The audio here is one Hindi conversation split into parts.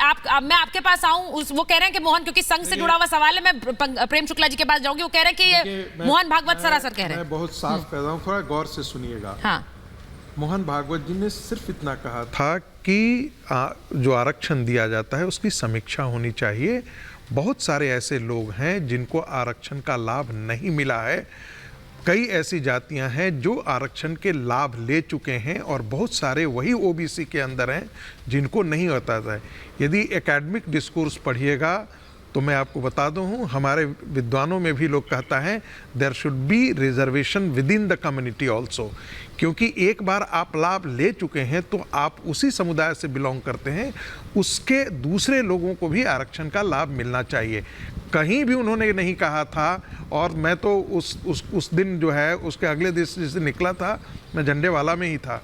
मैं आपके पास आऊं, वो कह रहे हैं कि मोहन, क्योंकि संघ से जुड़ा हुआ सवाल है, मैं प्रेम शुक्ला जी के पास जाऊंगी। वो कह रहे हैं कि ये मोहन भागवत सरासर कह रहे हैं। मैं बहुत साफ कह रहा हूं, थोड़ा गौर से सुनिएगा। हाँ। मोहन भागवत जी ने सिर्फ इतना कहा था कि जो आरक्षण दिया जाता है उसकी समीक्षा होनी चाहिए। बहुत सारे ऐसे लोग हैं जिनको आरक्षण का लाभ नहीं मिला है। कई ऐसी जातियां हैं जो आरक्षण के लाभ ले चुके हैं और बहुत सारे वही ओबीसी के अंदर हैं जिनको नहीं होता है। यदि एकेडमिक डिस्कोर्स पढ़िएगा तो मैं आपको बता दूं, हमारे विद्वानों में भी लोग कहता है there should be reservation within the community also, क्योंकि एक बार आप लाभ ले चुके हैं तो आप उसी समुदाय से बिलोंग करते हैं, उसके दूसरे लोगों को भी आरक्षण का लाभ मिलना चाहिए। कहीं भी उन्होंने नहीं कहा था, और मैं तो उस दिन जो है उसके अगले दिन जिस दिन निकला था मैं झंडे वाला में ही था,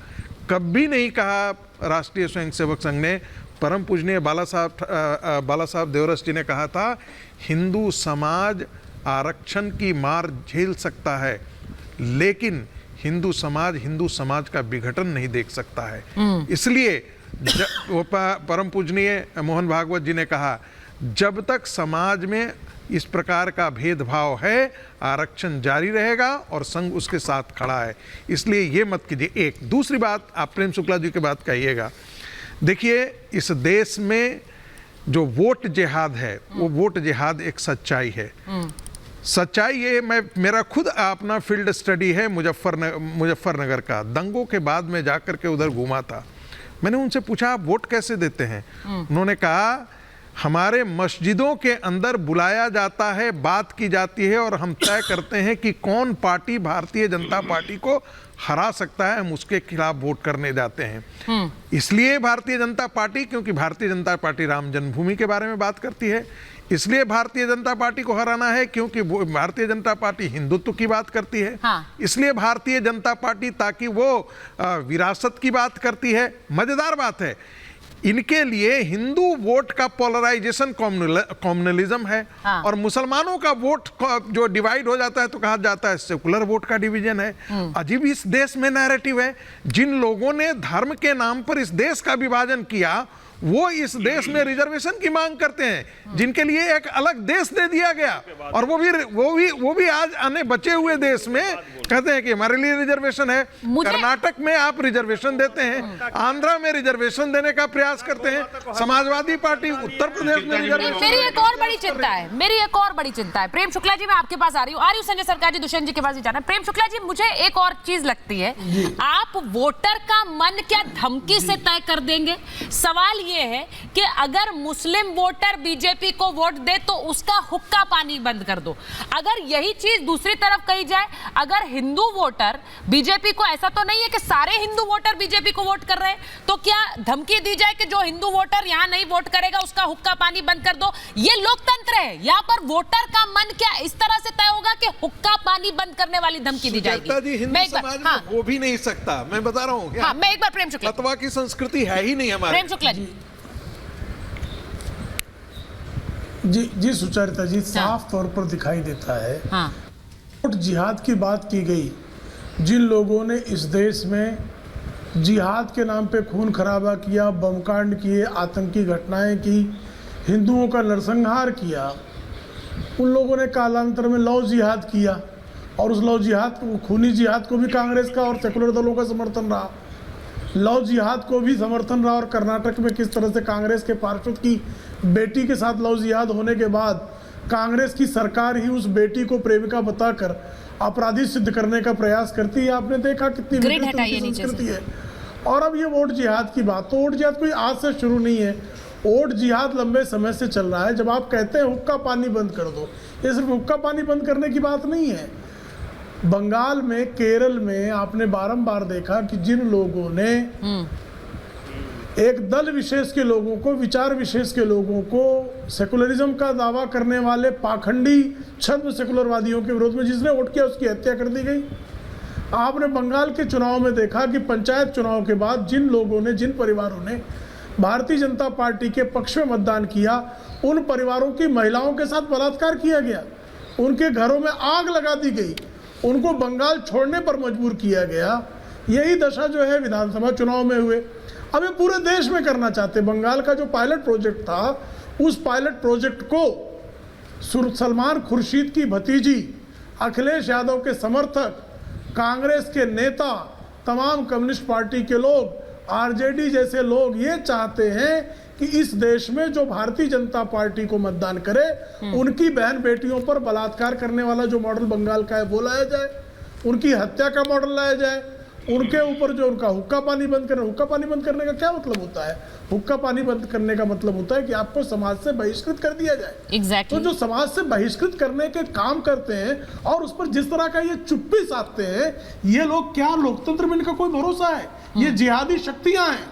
कभी नहीं कहा राष्ट्रीय स्वयंसेवक संघ ने। परम पूजनीय बाला साहब देवरस जी ने कहा था हिंदू समाज आरक्षण की मार झेल सकता है, लेकिन हिंदू समाज का विघटन नहीं देख सकता है। इसलिए परम पूजनीय मोहन भागवत जी ने कहा जब तक समाज में इस प्रकार का भेदभाव है आरक्षण जारी रहेगा और संघ उसके साथ खड़ा है। इसलिए ये मत कीजिए। एक दूसरी बात, आप प्रेम शुक्ला जी की बात कहिएगा। देखिए, इस देश में जो वोट जिहाद है वो वोट जिहाद एक सच्चाई है। सच्चाई ये मेरा खुद अपना फील्ड स्टडी है मुजफ्फरनगर का। दंगों के बाद में जाकर के उधर घूमा था। मैंने उनसे पूछा आप वोट कैसे देते हैं? उन्होंने कहा हमारे मस्जिदों के अंदर बुलाया जाता है, बात की जाती है और हम तय करते हैं कि कौन पार्टी भारतीय जनता पार्टी को हरा सकता है, हम उसके खिलाफ वोट करने जाते हैं। इसलिए भारतीय जनता पार्टी, क्योंकि भारतीय जनता पार्टी राम जन्मभूमि के बारे में बात करती है, इसलिए भारतीय जनता पार्टी को हराना है, क्योंकि भारतीय जनता पार्टी हिंदुत्व की बात करती है। इसलिए भारतीय जनता पार्टी, ताकि वो विरासत की बात करती है। मजेदार बात है, इनके लिए हिंदू वोट का पोलराइजेशन कॉम्युनलिज्म है, और मुसलमानों का वोट जो डिवाइड हो जाता है तो कहा जाता है सेकुलर वोट का डिवीजन है। अजीब इस देश में नैरेटिव है। जिन लोगों ने धर्म के नाम पर इस देश का विभाजन किया वो इस देश में रिजर्वेशन की मांग करते हैं, जिनके लिए एक अलग देश दे दिया गया, और वो भी आज आने बचे हुए देश में कहते हैं कि हमारे लिए रिजर्वेशन है। कर्नाटक में आप रिजर्वेशन देते हैं, आंध्रा में रिजर्वेशन देने का प्रयास करते हैं, समाजवादी पार्टी उत्तर प्रदेश में रिजर्वेशन। मेरी एक और बड़ी चिंता है प्रेम शुक्ला जी, मैं आपके पास आ रही हूँ संजय सरकार जी, दुष्यंत जी के पास ही जाना है। प्रेम शुक्ला जी, मुझे एक और चीज लगती है, आप वोटर का मन क्या धमकी से तय कर देंगे? सवाल ये है कि अगर मुस्लिम वोटर बीजेपी को वोट दे तो उसका हुक्का पानी बंद कर दो। अगर यही चीज दूसरी तरफ कही जाए, अगर हिंदू वोटर बीजेपी को, ऐसा तो नहीं है कि सारे हिंदू वोटर बीजेपी को वोट कर रहे हैं, तो क्या धमकी दी जाए कि जो हिंदू वोटर यहां नहीं वोट करेगा उसका हुक्का पानी बंद कर दो? ये लोकतंत्र है, यहां पर वोटर का मन क्या इस तरह से तय होगा कि हुक्का पानी बंद करने वाली धमकी दी जाएगी? वो भी नहीं सकता, मैं बता रहा हूँ। मैं एक बार प्रेम शुक्ला, फतवा की संस्कृति है ही नहीं हमारे। प्रेम शुक्ला जी सुचरिता जी, साफ तौर पर दिखाई देता है। वोट जिहाद की बात की गई। जिन लोगों ने इस देश में जिहाद के नाम पे खून खराबा किया, बमकांड किए, आतंकी घटनाएं की, हिंदुओं का नरसंहार किया, उन लोगों ने कालांतर में लव जिहाद किया, और उस लव जिहाद को, खूनी जिहाद को भी कांग्रेस का और सेकुलर दलों का समर्थन रहा। लव जिहाद को भी समर्थन रहा, और कर्नाटक में किस तरह से कांग्रेस के पार्षद की बेटी के साथ लव जिहाद होने के बाद कांग्रेस की सरकार ही उस बेटी को प्रेमिका बताकर अपराधी सिद्ध करने का प्रयास करती है। आपने देखा कितनी संस्कृति है। और अब ये वोट जिहाद की बात, तो वोट जिहाद कोई आज से शुरू नहीं है, वोट जिहाद लंबे समय से चल रहा है। जब आप कहते हैं हुक्का पानी बंद कर दो, ये सिर्फ हुक्का पानी बंद करने की बात नहीं है। बंगाल में, केरल में आपने बारंबार देखा कि जिन लोगों ने एक दल विशेष के लोगों को, विचार विशेष के लोगों को, सेकुलरिज्म का दावा करने वाले पाखंडी छद्म सेकुलरवादियों के विरोध में जिसने वोट किया उसकी हत्या कर दी गई। आपने बंगाल के चुनाव में देखा कि पंचायत चुनाव के बाद जिन लोगों ने, जिन परिवारों ने भारतीय जनता पार्टी के पक्ष में मतदान किया, उन परिवारों की महिलाओं के साथ बलात्कार किया गया, उनके घरों में आग लगा दी गई, उनको बंगाल छोड़ने पर मजबूर किया गया। यही दशा जो है विधानसभा चुनाव में हुए। अब ये पूरे देश में करना चाहते। बंगाल का जो पायलट प्रोजेक्ट था, उस पायलट प्रोजेक्ट को सलमान खुर्शीद की भतीजी, अखिलेश यादव के समर्थक, कांग्रेस के नेता, तमाम कम्युनिस्ट पार्टी के लोग, आरजेडी जैसे लोग ये चाहते हैं कि इस देश में जो भारतीय जनता पार्टी को मतदान करे, उनकी बहन बेटियों पर बलात्कार करने वाला जो मॉडल बंगाल का है वो लाया जाए, उनकी हत्या का मॉडल लाया जाए, उनके ऊपर जो उनका हुक्का पानी बंद करना। हुक्का पानी बंद करने का क्या मतलब होता है? हुक्का पानी बंद करने का मतलब होता है कि आपको समाज से बहिष्कृत कर दिया जाए। Exactly. तो जो समाज से बहिष्कृत करने के काम करते हैं और उस पर जिस तरह का ये चुप्पी साधते हैं, ये लोग, क्या लोकतंत्र में इनका कोई भरोसा है? ये जिहादी शक्तियां हैं,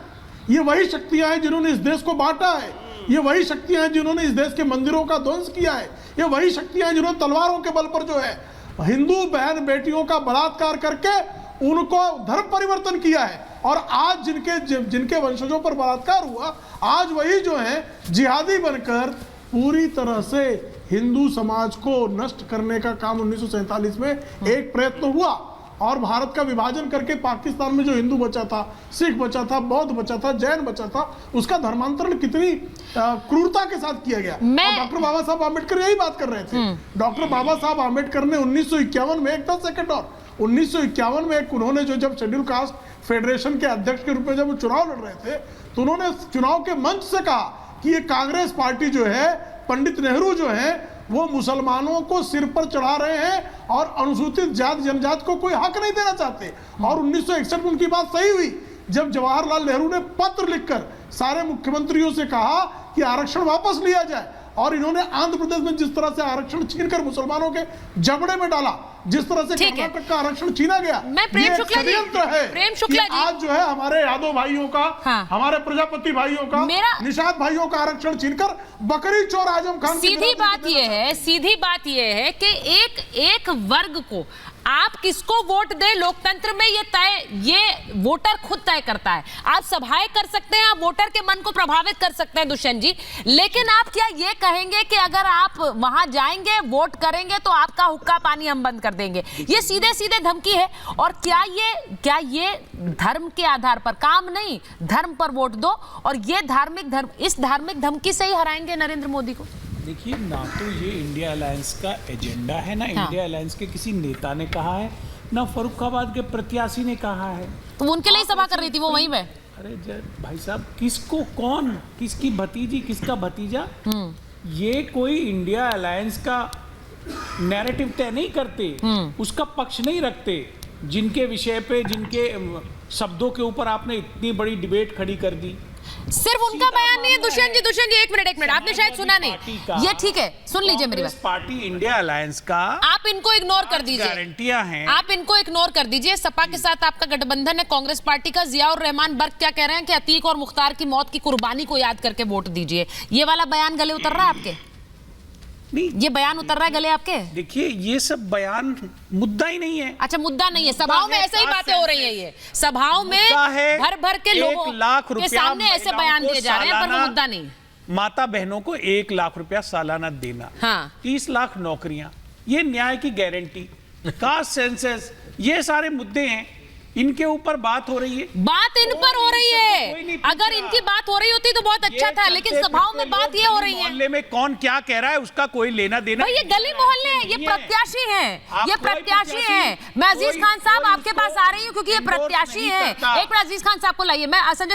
ये वही शक्तियां हैं जिन्होंने इस देश को बांटा है, ये वही शक्तियां हैं जिन्होंने इस देश के मंदिरों का ध्वंस किया है, ये वही शक्तियां हैं जिन्होंने तलवारों के बल पर जो है हिंदू बहन बेटियों का बलात्कार करके उनको धर्म परिवर्तन किया है। और आज जिनके वंशजों पर बलात्कार हुआ, आज वही जो है जिहादी बनकर पूरी तरह से हिंदू समाज को नष्ट करने का काम 1947 में एक प्रयत्न हुआ और भारत का विभाजन करके पाकिस्तान में जो हिंदू बचा था, सिख बचा था, बौद्ध बचा था, जैन बचा था, उसका धर्मांतरण कितनी क्रूरता के साथ किया गया। डॉक्टर बाबा साहब आम्बेडकर यही बात कर रहे थे। डॉक्टर बाबा साहब आम्बेडकर ने 1951 में, एक 10 सेकंड और, 1951 में उन्होंने जब शेड्यूल कास्ट फेडरेशन के अध्यक्ष के रूप में जब वो चुनाव लड़ रहे थे, तो उन्होंने चुनाव के मंच से कहा कि ये कांग्रेस पार्टी जो है, पंडित नेहरू जो है, वो मुसलमानों को सिर पर चढ़ा रहे हैं और अनुसूचित जाति जनजाति को कोई हक नहीं देना चाहते। और 1961 में उनकी बात सही हुई जब जवाहरलाल नेहरू ने पत्र लिखकर सारे मुख्यमंत्रियों से कहा कि आरक्षण वापस लिया जाए। और इन्होंने आंध्र प्रदेश में जिस तरह से आरक्षण छीनकर मुसलमानों के जबड़े में डाला, जिस तरह से कर्नाटक का आरक्षण छीना गया, ये षड्यंत्र है कि आज जो है हमारे यादव भाइयों का, हमारे प्रजापति भाइयों का, निषाद भाइयों का आरक्षण छीनकर बकरी चोर आजम खान। सीधी बात ये है कि एक वर्ग को आप किसको वोट दे, लोकतंत्र में ये वोटर खुद तय करता है। आप सभाएं कर सकते हैं, आप वोटर के मन को प्रभावित कर सकते हैं दुष्यंत जी, लेकिन आप क्या ये कहेंगे कि अगर आप वहां जाएंगे, वोट करेंगे तो आपका हुक्का पानी हम बंद कर देंगे? ये सीधे सीधे धमकी है। और क्या ये धर्म के आधार पर काम नहीं, धर्म पर वोट दो, और ये इस धार्मिक धमकी से ही हराएंगे नरेंद्र मोदी को? देखिए, ना तो ये इंडिया अलायंस का एजेंडा है, ना इंडिया अलायंस के किसी नेता ने कहा है, ना फर्रुखाबाद के प्रत्याशी ने कहा है। तो उनके लिए सभा कर रही थी वो वहीं पे। अरे भाई साहब, किसको कौन, किसकी भतीजी, किसका भतीजा, ये कोई इंडिया अलायंस का नैरेटिव तय नहीं करते, उसका पक्ष नहीं रखते। जिनके विषय पे, जिनके शब्दों के ऊपर आपने इतनी बड़ी डिबेट खड़ी कर दी, सिर्फ उनका बयान नहीं है। दुष्यंत जी एक मिनट, आपने शायद सुना नहीं। ये ठीक है, सुन लीजिए मेरी बात। पार्टी इंडिया अलायंस का आप इनको इग्नोर कर दीजिए, गारंटियां हैं, आप इनको इग्नोर कर दीजिए। सपा के साथ आपका गठबंधन है कांग्रेस पार्टी का। जियाउर रहमान बर्क क्या कह रहे हैं कि अतीक और मुख्तार की मौत की कुर्बानी को याद करके वोट दीजिए। ये वाला बयान गले उतर रहा है आपके? नहीं, ये बयान उतर रहा है गले आपके? देखिए, ये सब बयान मुद्दा ही नहीं है। अच्छा, मुद्दा नहीं है। सभाओं में ऐसे ही बातें हो रही है, ये सभाओं में भर के लोगों के सामने ऐसे बयान दिए जा रहे हैं, पर वो मुद्दा नहीं। माता बहनों को 1 लाख रुपया सालाना देना, 30 लाख नौकरियां, ये न्याय की गारंटी, कास्ट सेंसस, ये सारे मुद्दे हैं, इनके ऊपर बात हो रही है। बात इन पर हो रही है। अगर इनकी बात हो रही होती तो बहुत अच्छा था, लेकिन सभाओं में बात ये हो रही है। मोहल्ले में कौन क्या कह रहा है उसका कोई लेना देना। ये गली मोहल्ले हैं, ये प्रत्याशी हैं, ये प्रत्याशी हैं। मैं अजीज खान साहब आपके पास आ रही हूँ क्योंकि ये प्रत्याशी हैं। एक बार अजीज खान साहब को लाइए। मैं संजय